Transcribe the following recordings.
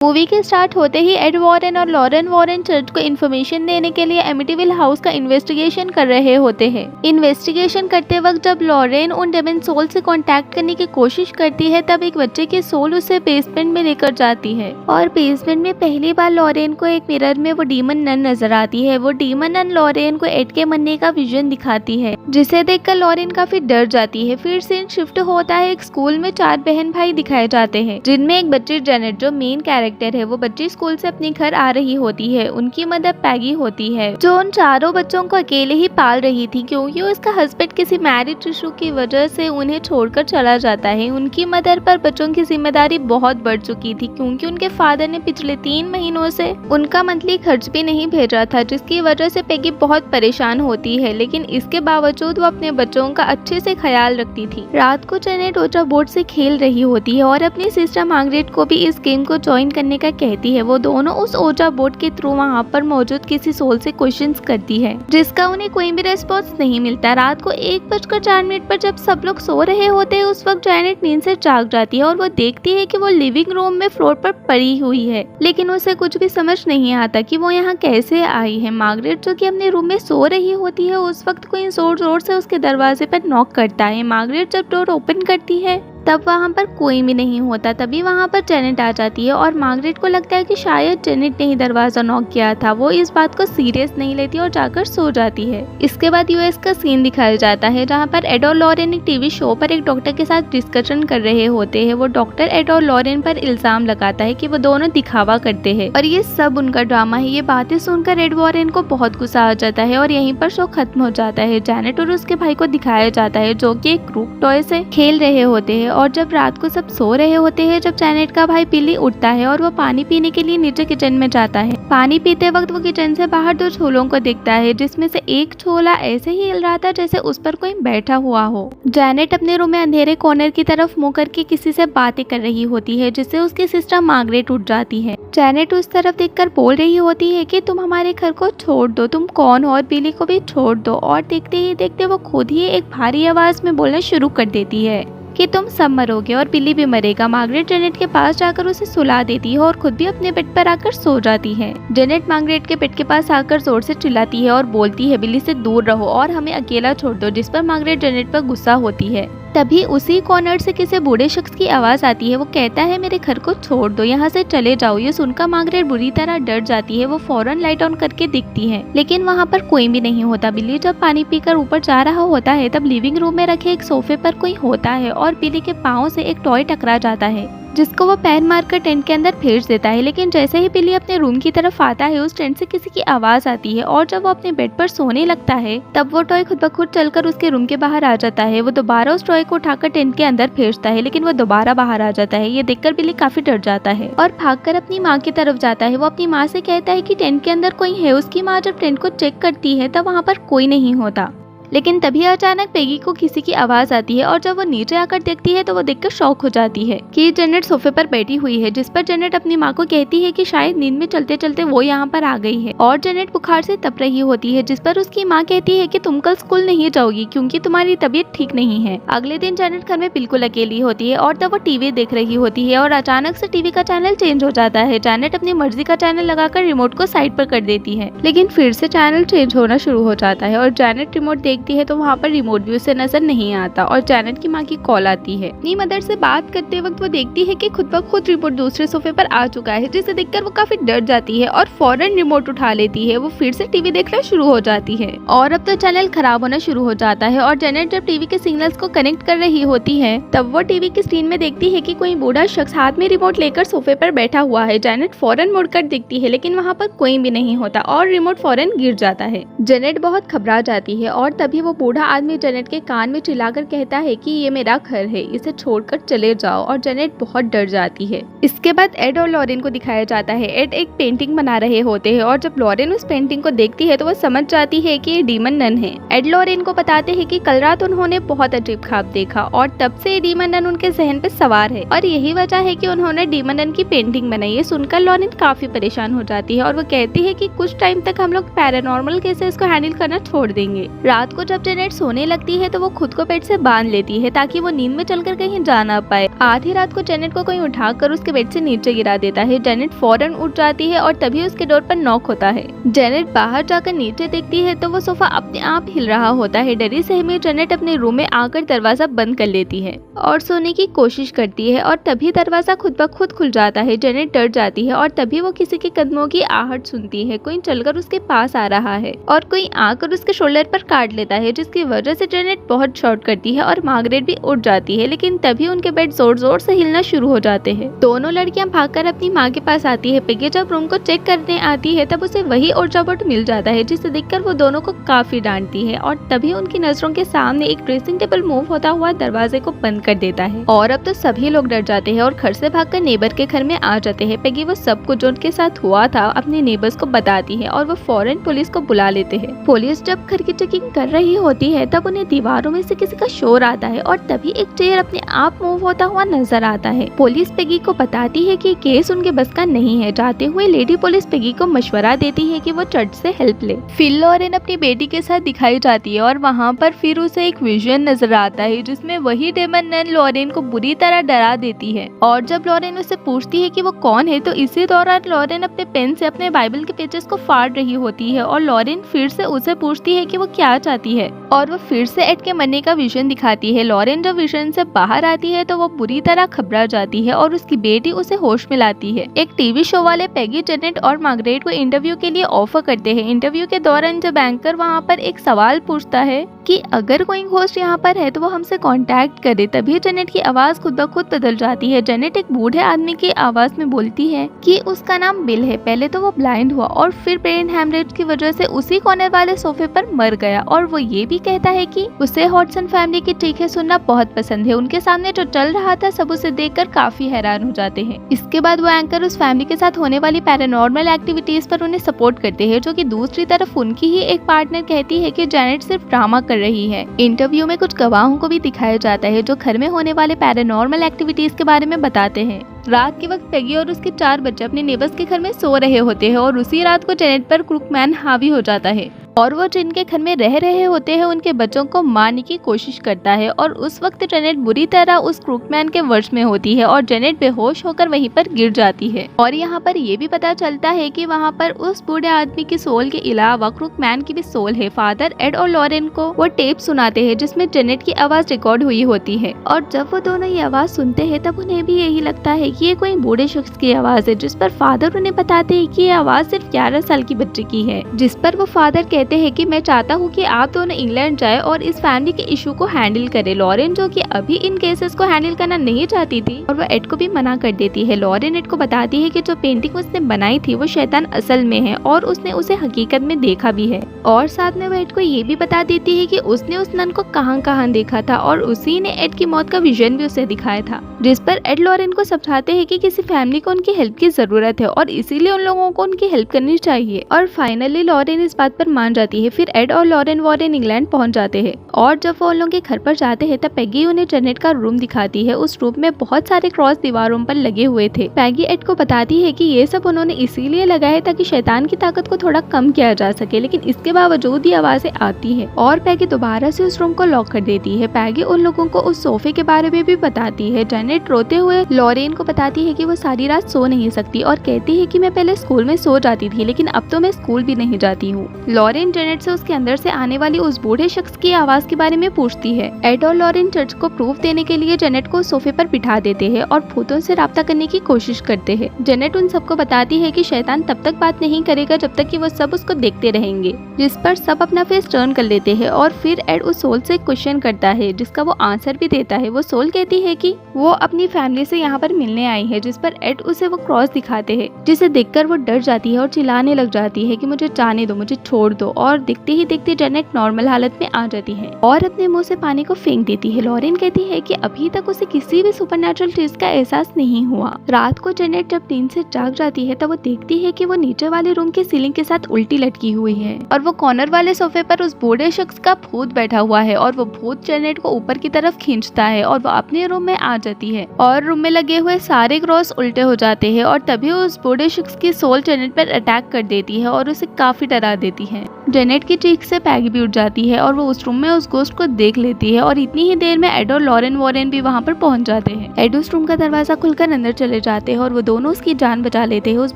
Movie के start होते ही add Warren और लॉरेन वॉरेन चर्च को इन्फॉर्मेशन देने के लिए एमिटीविल हाउस का इन्वेस्टिगेशन कर रहे होते हैं। इन्वेस्टिगेशन करते वक्त जब लॉरेन उन डेमन सोल से कांटेक्ट करने की कोशिश करती है तब एक बच्चे की सोल उसे बेसमेंट में लेकर जाती है और बेसमेंट में पहली बार लॉरेन को एक मिरर में वो डीमन नन नजर आती है। वो डीमन नन लॉरेन को एड के मरने का विजन दिखाती है जिसे देखकर लॉरेन काफी डर जाती है। फिर सीन शिफ्ट होता है, एक स्कूल में 4 बहन भाई दिखाए जाते हैं जिनमें एक बच्ची जेनेट जो मेन कैरेक्टर है। वो बच्ची स्कूल से अपने घर आ रही होती है। उनकी मदर पैगी होती है जो उन चारों बच्चों को अकेले ही पाल रही थी क्योंकि उसका हस्बैंड किसी मैरिज इशू की वजह से उन्हें छोड़कर चला जाता है। उनकी मदर पर बच्चों की जिम्मेदारी बहुत बढ़ चुकी थी क्योंकि उनके फादर ने पिछले 3 महीनों से उनका मंथली खर्च भी नहीं भेजा था जिसकी वजह से पैगी बहुत परेशान होती है। लेकिन इसके बावजूद वो अपने बच्चों का अच्छे से ख्याल रखती थी। रात को जेनेट ओचा बोर्ड से खेल रही होती है और अपनी सिस्टर मार्गरेट को भी इस गेम को ज्वाइन करने का कहती है। वो दोनों उस ओचा बोर्ड के थ्रू वहाँ पर मौजूद किसी सोल से क्वेश्चंस करती है जिसका उन्हें कोई भी रेस्पॉन्स नहीं मिलता। रात को 1:04 पर जब सब लोग सो रहे होते हैं उस वक्त जेनेट नींद से जाग जाती है और वो देखती है कि वो लिविंग रूम में फ्लोर पर पड़ी हुई है लेकिन उसे कुछ भी समझ नहीं आता कि वो यहाँ कैसे आई है। मार्गरेट जो कि अपने रूम में सो रही होती है उस वक्त कोई जोर जोर से उसके दरवाजे पर नॉक करता है। मार्गरेट जब डोर ओपन करती है तब वहाँ पर कोई भी नहीं होता। तभी वहाँ पर जेनेट आ जाती है और मार्गरेट को लगता है कि शायद जेनेट ने ही दरवाजा नॉक किया था। वो इस बात को सीरियस नहीं लेती और जाकर सो जाती है। इसके बाद यूएस का सीन दिखाया जाता है जहाँ पर एड और लॉरेन एक टीवी शो पर एक डॉक्टर के साथ डिस्कशन कर रहे होते हैं। वो डॉक्टर एड और लॉरेन पर इल्जाम लगाता है कि वो दोनों दिखावा करते हैं और ये सब उनका ड्रामा है। ये बातें सुनकर एड वॉरेन को बहुत गुस्सा आ जाता है और यहीं पर शो खत्म हो जाता है। जेनेट और उसके भाई को दिखाया जाता है जो कि एक ग्रुप टॉय से खेल रहे होते हैं और जब रात को सब सो रहे होते हैं जब जेनेट का भाई बिली उठता है और वो पानी पीने के लिए नीचे किचन में जाता है। पानी पीते वक्त वो किचन से बाहर 2 छोलों को देखता है जिसमें से एक छोला ऐसे ही हिल रहा था जैसे उस पर कोई बैठा हुआ हो। जेनेट अपने रूम में अंधेरे कॉर्नर की तरफ मुंह करके किसी से बातें कर रही होती है जिससे उसकी सिस्टर मार्गरेट उठ जाती है। जेनेट उस तरफ देखकर बोल रही होती है कि तुम हमारे घर को छोड़ दो, तुम कौन हो और बिली को भी छोड़ दो। और देखते ही देखते वो खुद ही एक भारी आवाज में बोलना शुरू कर देती है कि तुम सब मरोगे और बिली भी मरेगा। मार्गरेट जेनेट के पास जाकर उसे सुला देती है और खुद भी अपने बेड पर आकर सो जाती है। जेनेट मार्गरेट के बेड के पास आकर जोर से चिल्लाती है और बोलती है बिली से दूर रहो और हमें अकेला छोड़ दो, जिस पर मार्गरेट जेनेट पर गुस्सा होती है। तभी उसी कॉर्नर से किसी बूढ़े शख्स की आवाज आती है। वो कहता है मेरे घर को छोड़ दो, यहाँ से चले जाओ। ये सुनकर मार्गरेट बुरी तरह डर जाती है। वो फौरन लाइट ऑन करके दिखती है लेकिन वहाँ पर कोई भी नहीं होता। बिली जब पानी पीकर ऊपर जा रहा होता है तब लिविंग रूम में रखे एक सोफे पर कोई होता है और बिली के पाँव से एक टॉय टकरा जाता है जिसको वो पैर मारकर टेंट के अंदर फेंक देता है। लेकिन जैसे ही बिली अपने रूम की तरफ आता है उस टेंट से किसी की आवाज आती है और जब वो अपने बेड पर सोने लगता है तब वो टॉय खुद ब खुद चलकर उसके रूम के बाहर आ जाता है। वो दोबारा उस टॉय को उठाकर टेंट के अंदर फेंकता है लेकिन वो दोबारा बाहर आ जाता है। ये देखकर बिली काफी डर जाता है और भागकर अपनी माँ की तरफ जाता है। वो अपनी माँ से कहता है कि टेंट के अंदर कोई है। उसकी माँ जब टेंट को चेक करती है तब वहाँ पर कोई नहीं होता। लेकिन तभी अचानक पैगी को किसी की आवाज आती है और जब वो नीचे आकर देखती है तो वो देखकर शॉक हो जाती है कि जेनेट सोफे पर बैठी हुई है जिस पर जेनेट अपनी माँ को कहती है कि शायद नींद में चलते चलते वो यहाँ पर आ गई है। और जेनेट बुखार से तप रही होती है जिस पर उसकी माँ कहती है कि तुम कल स्कूल नहीं जाओगी क्योंकि तुम्हारी तबीयत ठीक नहीं है। अगले दिन जेनेट घर में बिल्कुल अकेली होती है और तब वो टीवी देख रही होती है और अचानक से टीवी का चैनल चेंज हो जाता है। जेनेट अपनी मर्जी का चैनल लगाकर रिमोट को साइड पर कर देती है लेकिन फिर से चैनल चेंज होना शुरू हो जाता है और जेनेट रिमोट देखती है तो वहाँ पर रिमोट भी उसे नजर नहीं आता और जेनेट की माँ की कॉल आती है। अपनी मदर से बात करते वक्त वो देखती है कि खुद ब खुद रिमोट दूसरे सोफे पर आ चुका है जिसे देखकर वो काफी डर जाती है और फौरन रिमोट उठा लेती है। वो फिर से टीवी देखना शुरू हो जाती है और अब तो चैनल खराब होना शुरू हो जाता है और जेनेट जब टीवी के सिग्नल्स को कनेक्ट कर रही होती है तब वो टीवी की स्क्रीन में देखती है कि कोई बूढ़ा शख्स हाथ में रिमोट लेकर सोफे पर बैठा हुआ है। जेनेट फौरन मुड़कर देखती है लेकिन वहाँ पर कोई भी नहीं होता और रिमोट फौरन गिर जाता है। जेनेट बहुत घबरा जाती है और तभी वो बूढ़ा आदमी जेनेट के कान में चिल्लाकर कहता है कि ये मेरा घर है, इसे छोड़कर चले जाओ। और जेनेट बहुत डर जाती है। इसके बाद एड और लॉरेन को दिखाया जाता है। एड एक पेंटिंग बना रहे होते हैं और जब लॉरेन उस पेंटिंग को देखती है तो वो समझ जाती है कि ये डीमन नन है। एड लॉरेन को बताते हैं कि कल रात उन्होंने बहुत अजीब ख्वाब देखा और तब से डीमन नन उनके जहन पे सवार है और यही वजह है कि उन्होंने डीमन नन की पेंटिंग बनाई है। सुनकर लॉरेन काफी परेशान हो जाती है और वो कहती है कि कुछ टाइम तक हम लोग पैरानॉर्मल केसेस को हैंडल करना छोड़ देंगे। रात को जब जेनेट सोने लगती है तो वो खुद को बेड से बांध लेती है ताकि वो नींद में चलकर कहीं जा ना पाए। आधी रात को जेनेट को कोई उठाकर उसके बेड से नीचे गिरा देता है। जेनेट फौरन उठ जाती है और तभी उसके डोर पर नॉक होता है। जेनेट बाहर जाकर नीचे देखती है तो वो सोफा अपने आप हिल रहा होता है। डरी सहमी जेनेट अपने रूम में आकर दरवाजा बंद कर लेती है और सोने की कोशिश करती है और तभी दरवाजा खुद ब खुद खुल जाता है। जेनेट डर जाती है और तभी वो किसी के कदमों की आहट सुनती है। कोई चलकर उसके पास आ रहा है और कोई आकर उसके शोल्डर पर काट लेता है, जिसकी वजह से जेनेट बहुत शॉर्ट करती है और मार्गरेट भी उठ जाती है। लेकिन तभी उनके बेड जोर जोर से हिलना शुरू हो जाते हैं। दोनों लड़कियां भागकर अपनी माँ के पास आती है। पेगी जब रूम को चेक करने आती है तब उसे वही ऊर्जा बोर्ड मिल जाता है, जिसे देखकर वो दोनों को काफी डांटती है और तभी उनकी नजरों के सामने एक ड्रेसिंग टेबल मूव होता हुआ दरवाजे को बंद कर देता है और अब तो सभी लोग डर जाते हैं और घर से भागकर नेबर के घर में आ जाते हैं। पेगी वो सब कुछ जो उनके साथ हुआ था अपने नेबर्स को बताती है और वो फौरन पुलिस को बुला लेते हैं। पुलिस जब घर की चेकिंग कर रही होती है तब उन्हें दीवारों में से किसी का शोर आता है और तभी एक चेयर अपने आप मूव होता हुआ नजर आता है। पुलिस पेगी को बताती है कि केस उनके बस का नहीं है। जाते हुए लेडी पुलिस पेगी को मशवरा देती है कि वो चर्च से हेल्प ले। फिल लॉरेन अपनी बेटी के साथ दिखाई जाती है और वहाँ पर फिर उसे एक विजन नजर आता है जिसमें वही डेमन नन लॉरेन को बुरी तरह डरा देती है और जब लॉरेन उससे पूछती है कि वो कौन है तो इसी दौरान लॉरेन अपने पेन से अपने बाइबल के पेजेस को फाड़ रही होती है और लॉरेन फिर से उसे पूछती है कि वो क्या चाहती है और वो फिर से एड के मरने का विजन दिखाती है। लॉरेन जब विजन से बाहर आती है तो वो बुरी तरह घबरा जाती है और उसकी बेटी उसे होश में लाती है। एक टीवी शो वाले पेगी, जेनेट और मार्गरेट को इंटरव्यू के लिए ऑफर करते हैं। इंटरव्यू के दौरान जब एंकर वहाँ पर एक सवाल पूछता है कि अगर कोई होस्ट यहाँ पर है तो वो हमसे कांटेक्ट करे, तभी जेनेट की आवाज खुद ब खुद बदल जाती है। जेनेट एक बूढ़े आदमी की आवाज में बोलती है कि उसका नाम बिल है। पहले तो वो ब्लाइंड हुआ और फिर ब्रेन हेमरेज की वजह से उसी कॉर्नर वाले सोफे पर मर गया और वो ये भी कहता है कि उसे हॉडसन फैमिली की चीखें सुनना बहुत पसंद है। उनके सामने जो चल रहा था सब उसे देखकर काफी हैरान हो जाते हैं। इसके बाद वो एंकर उस फैमिली के साथ होने वाली पैरानॉर्मल एक्टिविटीज पर उन्हें सपोर्ट करते हैं, जो कि दूसरी तरफ उनकी ही एक पार्टनर कहती है कि जेनेट सिर्फ ड्रामा कर रही है। इंटरव्यू में कुछ गवाहों को भी दिखाया जाता है जो घर में होने वाले पैरानॉर्मल एक्टिविटीज के बारे में बताते हैं। रात के वक्त पेगी और उसके 4 बच्चे अपने नेबर्स के घर में सो रहे होते हैं और उसी रात को जेनेट पर क्रूकमैन हावी हो जाता है और वो जिनके घर में रह रहे होते हैं उनके बच्चों को मारने की कोशिश करता है और उस वक्त जेनेट बुरी तरह उस क्रूकमैन के वश में होती है और जेनेट बेहोश होकर वहीं पर गिर जाती है। और यहाँ पर ये भी पता चलता है कि वहाँ पर उस बूढ़े आदमी की सोल के अलावा क्रूकमैन की भी सोल है। फादर एड और लॉरेन को वो टेप सुनाते हैं जिसमें जेनेट की आवाज रिकॉर्ड हुई होती है और जब वो दोनों ये आवाज सुनते हैं तब उन्हें भी यही लगता है कि ये कोई बूढ़े शख्स की आवाज है, जिस पर फादर उन्हें बताते हैं कि ये आवाज सिर्फ 11 साल की बच्चे की है। जिस पर वो फादर कहते हैं कि मैं चाहता हूँ कि आप दोनों इंग्लैंड जाए और इस फैमिली के इशू को हैंडल करें। लॉरेन जो कि अभी इन केसेस को हैंडल करना नहीं चाहती थी और वो एड को भी मना कर देती है। लॉरेन एड को बताती है कि जो पेंटिंग उसने बनाई थी वो शैतान असल में है और उसने उसे हकीकत में देखा भी है और साथ में वो एड को ये भी बता देती है कि उसने उस नन को कहाँ देखा था और उसी ने एड की मौत का विजन भी उसे दिखाया था। जिस पर एड लॉरेन को समझाते हैं कि किसी फैमिली को उनकी हेल्प की जरूरत है और इसीलिए उन लोगों को उनकी हेल्प करनी चाहिए और फाइनली लॉरेन इस बात पर मान जाती है। फिर एड और लॉरेन वॉरेन इंग्लैंड पहुंच जाते हैं और जब वो उन लोगों के घर पर जाते हैं तब पेगी उन्हें जेनेट का रूम दिखाती है। उस रूम में बहुत सारे क्रॉस दीवारों पर लगे हुए थे। पेगी एड को बताती है कि ये सब उन्होंने इसीलिए लगाए ताकि शैतान की ताकत को थोड़ा कम किया जा सके, लेकिन इसके बावजूद भी आवाजें आती है और पेगी दोबारा से उस रूम को लॉक कर देती है। पेगी उन लोगों को उस सोफे के बारे में भी बताती है। जेनेट रोते हुए लॉरेन को बताती है कि वो सारी रात सो नहीं सकती और कहती है कि मैं पहले स्कूल में सो जाती थी लेकिन अब तो मैं स्कूल भी नहीं जाती हूँ। लॉरेन जेनेट से उसके अंदर से आने वाली उस बूढ़े शख्स की आवाज के बारे में पूछती है। एड और लॉरेन चर्च को प्रूफ देने के लिए जेनेट को सोफे पर बिठा देते हैं और भूतों से राब्ता करने की कोशिश करते हैं। जेनेट उन सबको बताती है कि शैतान तब तक बात नहीं करेगा जब तक कि वो सब उसको देखते रहेंगे, जिस पर सब अपना फेस टर्न कर लेते हैं और फिर एड उस सोल से क्वेश्चन करता है जिसका वो आंसर भी देता है। वो सोल कहती है कि वो अपनी फैमिली से यहाँ पर मिलने आई है, जिस पर एड उसे वो क्रॉस दिखाते हैं जिसे देखकर वो डर जाती है और चिल्लाने लग जाती है कि मुझे जाने दो, मुझे छोड़ दो और देखते ही देखते जेनेट नॉर्मल हालत में आ जाती है और अपने मुंह से पानी को फेंक देती है। लॉरेन कहती है कि अभी तक उसे किसी भी सुपरनैचुरल चीज का एहसास नहीं हुआ। रात को जेनेट जब नींद से जाग जाती है तब वो देखती है कि वो नीचे वाले रूम के सीलिंग के साथ उल्टी लटकी हुई है और वो कॉर्नर वाले सोफे पर उस बूढ़े शख्स का भूत बैठा हुआ है और वो भूत जेनेट को ऊपर की तरफ खींचता है और वो अपने रूम में आ जाती जाती है और रूम में लगे हुए सारे क्रॉस उल्टे हो जाते हैं और तभी उस बूढ़े शख्स की सोल जेनेट पर अटैक कर देती है और उसे काफी डरा देती है। जेनेट की चीख से पैगी भी उठ जाती है और वो उस रूम में उस गोस्ट को देख लेती है और इतनी ही देर में एड और लॉरेन वॉरेन भी वहाँ पर पहुँच जाते हैं। एड उस रूम का दरवाजा खुलकर अंदर चले जाते हैं और वो दोनों उसकी जान बचा लेते हैं। उस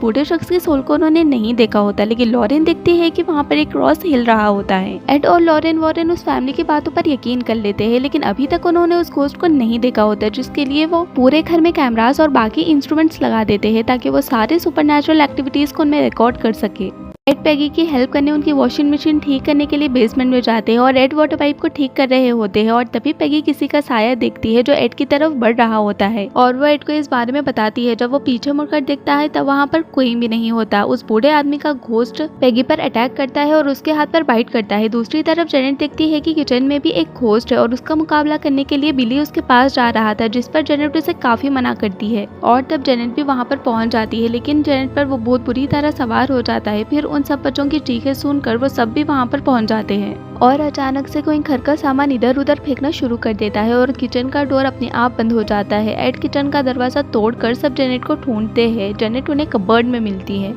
बूढ़े शख्स की सोल को उन्होंने नहीं देखा होता, लेकिन लॉरेन देखती है कि वहाँ पर एक क्रॉस हिल रहा होता है। एड और लॉरेन वॉरेन उस फैमिली की बातों पर यकीन कर लेते हैं, लेकिन अभी तक उन्होंने उस गोस्ट को नहीं देखा होता, जिसके लिए वो पूरे घर में कैमरास और बाकी इंस्ट्रूमेंट्स लगा देते हैं ताकि वो सारे सुपरनैचुरल एक्टिविटीज को उनमें रिकॉर्ड कर सके। एड पैगी की हेल्प करने उनकी वॉशिंग मशीन ठीक करने के लिए बेसमेंट में जाते हैं और एड वाटर पाइप को ठीक कर रहे होते हैं और तभी पैगी किसी का साया देखती है जो एड की तरफ बढ़ रहा होता है और वो एड को इस बारे में बताती है। जब वो पीछे मुड़कर देखता है तब वहाँ पर कोई भी नहीं होता। उस बूढ़े आदमी का घोस्ट पैगी पर अटैक करता है और उसके हाथ पर बाइट करता है। दूसरी तरफ जेनेट देखती है कि किचन में भी एक घोस्ट है और उसका मुकाबला करने के लिए बिली उसके पास जा रहा था, जिस पर जेनेट उसे काफी मना करती है और तब जेनेट भी वहाँ पर पहुँच जाती है, लेकिन जेनेट पर वो बहुत बुरी तरह सवार हो जाता है। फिर उन सब बच्चों की चीखें सुनकर वो सब भी वहाँ पर पहुँच जाते हैं और अचानक से कोई घर का सामान इधर उधर फेंकना शुरू कर देता है और किचन का डोर अपने आप बंद हो जाता है। एड किचन का दरवाजा तोड़कर सब जेनेट को ढूंढते हैं। जेनेट उन्हें कबर्ड में मिलती है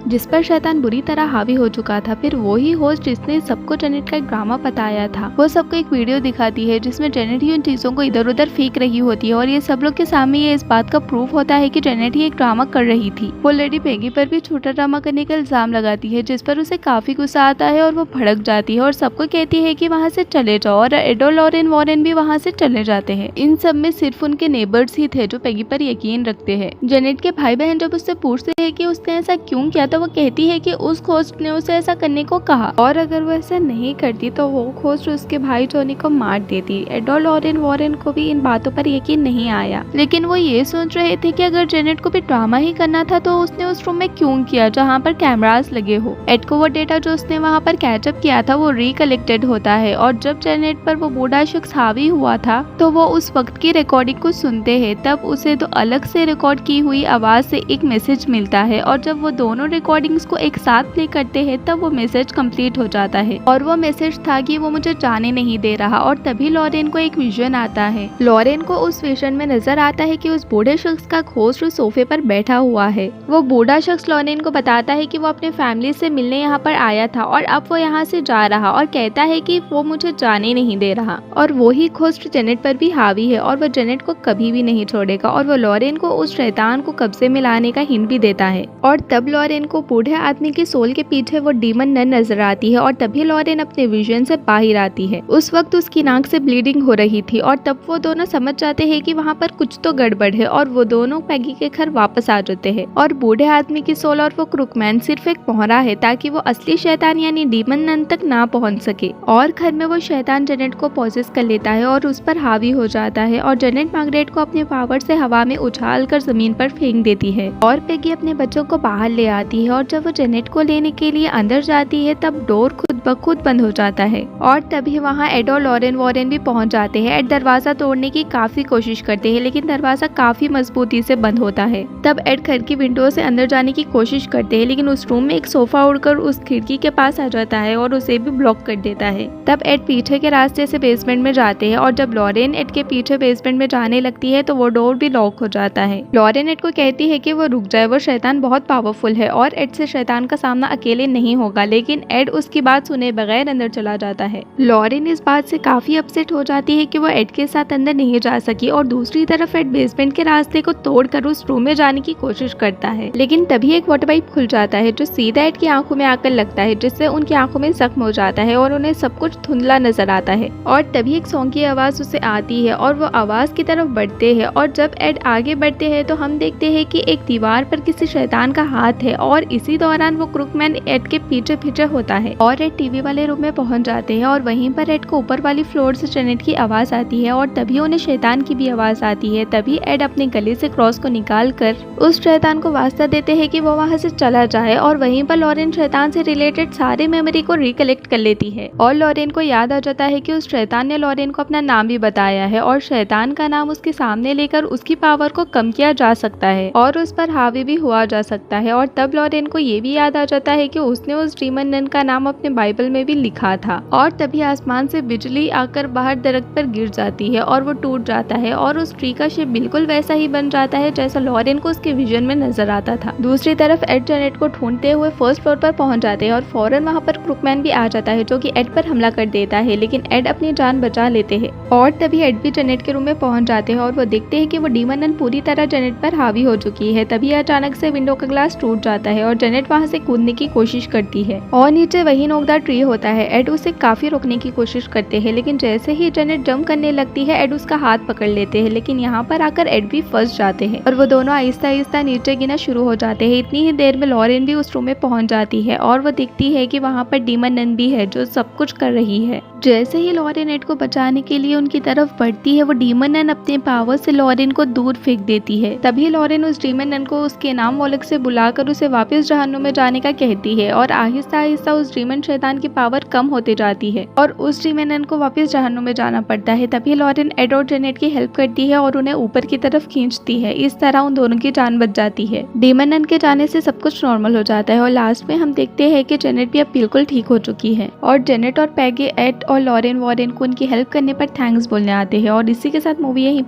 जिस पर शैतान बुरी तरह हावी हो चुका था। फिर वो ही होस्ट जिसने सबको जेनेट का एक ड्रामा बताया था, वो सबको एक वीडियो दिखाती है जिसमें जेनेट ही उन चीजों को इधर उधर फेंक रही होती है और ये सब लोग के सामने ये इस बात का प्रूफ होता है कि जेनेट ही एक ड्रामा कर रही थी। वो लेडी पैगी पर भी छोटा ड्रामा करने का इल्जाम लगाती है, जिस पर उसे काफी गुस्सा आता है और वो भड़क जाती है और सबको कहती है कि वहाँ से चले जाओ और एड और लॉरेन वॉरेन भी वहाँ से चले जाते हैं। इन सब में सिर्फ उनके नेबर्स ही थे जो पैगी पर यकीन रखते हैं। जेनेट के भाई बहन जब उससे पूछते हैं कि उसने ऐसा क्यों किया तो वो कहती है कि उस घोस्ट ने उसे ऐसा करने को कहा और अगर वो ऐसा नहीं करती तो वो घोस्ट उसके भाई जॉनी को मार देती। एड और लॉरेन वॉरेन को भी इन बातों पर यकीन नहीं आया, लेकिन वो ये सोच रहे थे कि अगर जेनेट को भी ड्रामा ही करना था तो उसने उस रूम में क्यों किया जहाँ पर कैमरास लगे हो। एड को वो डेटा जो उसने वहाँ पर कैचअप किया था वो रिकलेक्टेड होता है और जब जेनेट पर वो बूढ़ा शख्स हावी हुआ था तो वो उस वक्त की रिकॉर्डिंग को सुनते हैं। तब उसे तो अलग से रिकॉर्ड की हुई आवाज से एक मैसेज मिलता है और जब वो दोनों रिकॉर्डिंग्स को एक साथ प्ले करते हैं तब वो मैसेज कंप्लीट हो जाता है और वो मैसेज था कि वो मुझे जाने नहीं दे रहा। और तभी लॉरेन को एक विजन आता है। लॉरेन को उस विजन में नजर आता है कि उस बूढ़े शख्स का घोस्ट उस सोफे पर बैठा हुआ है। वो बूढ़ा शख्स लॉरेन को बताता है कि वो अपने फैमिली से मिलने यहाँ पर आया था और अब वो यहाँ से जा रहा और कहता है कि वो मुझे जाने नहीं दे रहा और वो ही घोस्ट जेनेट पर भी हावी है और वो जेनेट को कभी भी नहीं छोड़ेगा और वो लॉरेन को उस शैतान को कब्जे में लाने का हिंट भी देता है। और तब लॉरेन को बूढ़े आदमी की सोल के पीछे वो डीमन नन नजर आती है और तभी लॉरेन अपने विजन से बाहर आती है। उस वक्त उसकी नाक से ब्लीडिंग हो रही थी और तब वो दोनों समझ जाते हैं कि वहाँ पर कुछ तो गड़बड़ है और वो दोनों पैगी के घर वापस आ जाते हैं। और बूढ़े आदमी की सोल और वो क्रुकमैन सिर्फ एक मोहरा है ताकि वो असली शैतान यानी डीमन नन तक ना पहुँच सके। और घर में वो शैतान जेनेट को पॉसेस कर लेता है और उस पर हावी हो जाता है और जेनेट मार्गरेट को अपने पावर से हवा में उछाल कर जमीन पर फेंक देती है और पैगी अपने बच्चों को बाहर ले आती है और जब वो जेनेट को लेने के लिए अंदर जाती है तब डोर खुद ब खुद बंद हो जाता है और तभी वहाँ एड और लॉरेन वॉरेन भी पहुँच जाते हैं। एड दरवाजा तोड़ने की काफी कोशिश करते हैं लेकिन दरवाजा काफी मजबूती से बंद होता है। तब एड घर की विंडो से अंदर जाने की कोशिश करते हैं लेकिन उस रूम में एक सोफा उड़कर उस खिड़की के पास आ जाता है और उसे भी ब्लॉक कर देता है। तब एड पीछे के रास्ते से बेसमेंट में जाते हैं और जब लॉरेन एड के पीछे बेसमेंट में जाने लगती है तो वो डोर भी लॉक हो जाता है। लॉरेन एड को कहती है कि वो रुक जाए, वो शैतान बहुत पावरफुल है और एड से शैतान का सामना अकेले नहीं होगा, लेकिन एड उसकी बात सुने बगैर अंदर चला जाता है। लॉरेन इस बात से काफी अपसेट हो जाती है कि वो एड के साथ अंदर नहीं जा सकी और दूसरी तरफ एड बेसमेंट के रास्ते को तोड़कर उस रूम में जाने की कोशिश करता है, लेकिन तभी एक वाटर पाइप खुल जाता है जो सीधा एड की आंखों में आकर लगता है जिससे उनकी आंखों में जख्म हो जाता है और उन्हें सब कुछ धुंधला नजर आता है। और तभी एक सॉन्ग की आवाज उसे आती है और वो आवाज की तरफ बढ़ते हैं और जब एड आगे बढ़ते हैं तो हम देखते हैं कि एक दीवार पर किसी शैतान का हाथ है और इसी दौरान वो क्रुकमैन एड के पीछे पीछे होता है और एड टीवी वाले रूम में पहुंच जाते हैं और वहीं पर एड को ऊपर वाली फ्लोर से जेनेट की आवाज आती है और तभी उन्हें शैतान की भी आवाज आती है। तभी एड अपने गले से क्रॉस को निकाल कर उस शैतान को वास्ता देते हैं कि वो वहां से चला जाए और वहीं पर लॉरेन शैतान से रिलेटेड सारे मेमोरी को रिकलेक्ट कर लेती है और लॉरेन को याद आ जाता है कि उस शैतान ने लॉरेन को अपना नाम भी बताया है और शैतान का नाम उसके सामने लेकर उसकी पावर को कम किया जा सकता है और उस पर हावी भी हुआ जा सकता है। और तब लॉरेन को ये भी याद आ जाता है कि उसने उस डीमन नन का नाम अपने भाई बाइबल में भी लिखा था। और तभी आसमान से बिजली आकर बाहर दरख्त पर गिर जाती है और वो टूट जाता है और उस ट्री का शेप बिल्कुल वैसा ही बन जाता है जैसा लॉरेन को उसके विजन में नजर आता था। दूसरी तरफ एड जेनेट को ढूंढते हुए फर्स्ट फ्लोर पर पहुंच जाते हैं और फौरन वहां पर क्रुकमैन भी आ जाता है जो कि एड पर हमला कर देता है, लेकिन एड अपनी जान बचा लेते हैं। और तभी एड भी जेनेट के रूम में पहुंच जाते हैं और वो देखते हैं कि वो डीमन नन पूरी तरह जेनेट पर हावी हो चुकी है। तभी अचानक से विंडो का ग्लास टूट जाता है और जेनेट वहां से कूदने की कोशिश करती है और नीचे वही नोकदार ट्री होता है। एड उसे काफी रोकने की कोशिश करते हैं, लेकिन जैसे ही जेनेट जंप करने लगती है एड उसका हाथ पकड़ लेते हैं, लेकिन यहाँ पर आकर एड भी फंस जाते हैं और वो दोनों आहिस्ता आहिस्ता नीचे गिरना शुरू हो जाते हैं। इतनी ही देर में लॉरेन भी उस रूम में पहुंच जाती है और वो देखती है कि वहाँ पर डीमन नन भी है जो सब कुछ कर रही है। जैसे ही लॉरेन एड को बचाने के लिए उनकी तरफ बढ़ती है, वो डीमन नन अपने पावर से लॉरेन को दूर फेंक देती है। तभी लॉरेन उस डीमन नन को उसके नाम वॉलक से बुलाकर उसे वापस जहन्नुम में जाने का कहती है और आहिस्ता आहिस्ता उस डीमन शैतान की पावर कम होते जाती है और उस डीमन नन को वापस जहन्नुम में जाना पड़ता है। तभी लॉरेन एड और जेनेट की हेल्प करती है और उन्हें ऊपर की तरफ खींचती है। इस तरह उन दोनों की जान बच जाती है। डीमन नन के जाने से सब कुछ नॉर्मल हो जाता है और लास्ट में हम देखते हैं कि जेनेट भी अब बिल्कुल ठीक हो चुकी है और जेनेट और पैगी एड और लॉरेन वॉरेन को उनकी हेल्प करने पर थैंक्स बोलने आते हैं। और इसी के साथ मूवी यहीं